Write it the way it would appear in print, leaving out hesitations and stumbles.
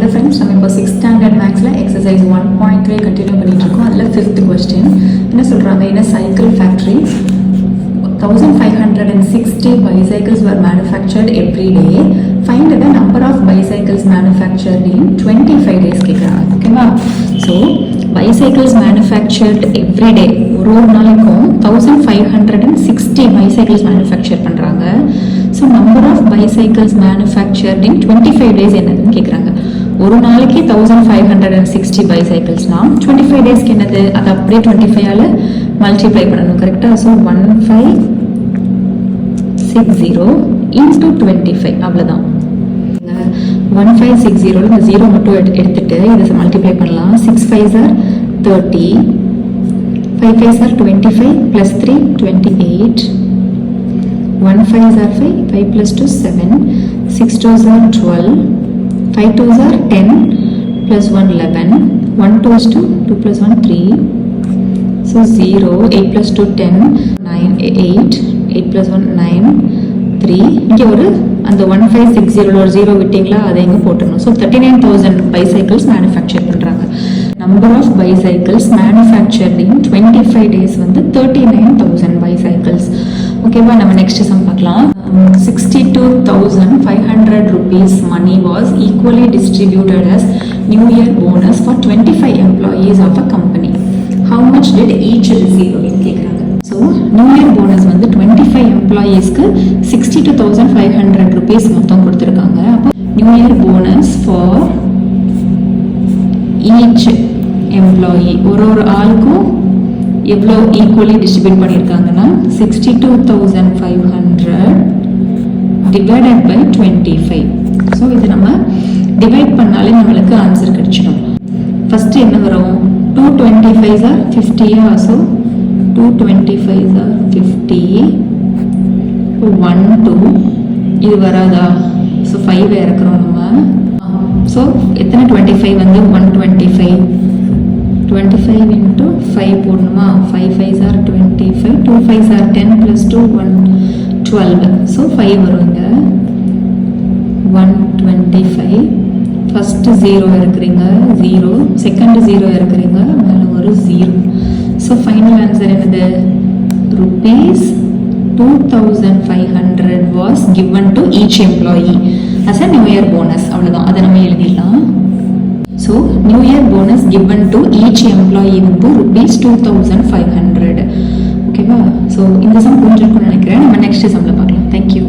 Hello friends, நம்ம இப்போ 6th standard mathsல exercise 1.3 continue பண்ணிட்டு இருக்கோம். அதுல 5th question என்ன சொல்றாங்க? In a cycle factory 1560 bicycles were manufactured every day. Find the number of bicycles manufactured in 25 days கேக்குறாங்க. ஓகேவா? So bicycles manufactured every day ஒரு நாளைக்கும் 1560 bicycles manufacture பண்றாங்க. So number of bicycles manufactured in 25 days என்னதுன்னு கேக்குறாங்க. ஒரு நாளைக்கு 1560 பைசைக்கிள்ஸ்னா 25 டேஸ்க்கு என்னது? அது அப்படியே 25 ஆல மல்டிப்ளை பண்ணணும். கரெக்டா? ஸோ 1560 இன்டூ 25 அவ்வளோதான். 1560 இந்த 0 மட்டும் எடுத்துட்டு இதை மல்டிப்ளை பண்ணலாம். 6 5s are 30, 5 5s are 25 plus 3 28, 1 5s are 5, 5 plus 2 7, 6 2s are 12, 5 2s are 10 plus 1 11, 1 2 is 2, 2 plus 1 3, so 0, 8 plus 2 10, 9 8, 8 plus 1 9, 3. இங்கே ஒரு அந்த 1560 ஒரு 0 விட்டிங்களா அதை எங்கே போட்டுருணும். ஸோ 39,000 பைசைக்கிள்ஸ் மேனுஃபேக்சர் பண்ணுறாங்க. Number of bicycles manufactured in 25 days வந்து 39,000 பைசைக்கிள்ஸ். ஓகேவா? நம்ம நெக்ஸ்ட் சம் பார்க்கலாம். 62,500 rupees money was equally distributed as New Year bonus for 25 employees of a company. How much did each receive? கேட்குறாங்க. So new year bonus வந்து 25 எம்ப்ளாயீஸ்க்கு 62,500 rupees மொத்தம் கொடுத்துருக்காங்க. அப்போ new year bonus for each employee ஒரு ஆளுக்கும் எவ்வளோ equally distribute பண்ணியிருக்காங்கன்னா 62,500 divided by 25. So இது நம்ம டிவைட் பண்ணாலே நம்மளுக்கு ஆன்சர் கிடைச்சிடும். ஃபர்ஸ்ட் என்ன வரும்? 225s are 50. So 225s are 50, 1 2 இது வராதா? ஸோ 5 இறக்குறோம் நம்ம. ஸோ எத்தனை 25 வந்து 125, 25 into 5 போடணுமா? 5 5s are 25, 2 5s are 10 plus 2 1 12. So 5 வருங்க. 125 ஃபர்ஸ்ட் 0 இருக்கிறீங்க, 0 செகண்ட் 0 இருக்கிறீங்க, மேலே ஒரு 0. ஸோ ஃபைனல் ஆன்சர் என்னது? rupees 2,500 was given to each employee as a new year bonus. அவ்வளோதான், அதை நம்ம எழுதிடலாம். So new year bonus given to each employee வந்து rupees 2,500. ஓகேவா? ஸோ இந்த சம் புரிஞ்சிருக்கும்னு நினைக்கிறேன். நம்ம நெக்ஸ்ட் சம்மில் பார்க்கலாம். தேங்க்யூ.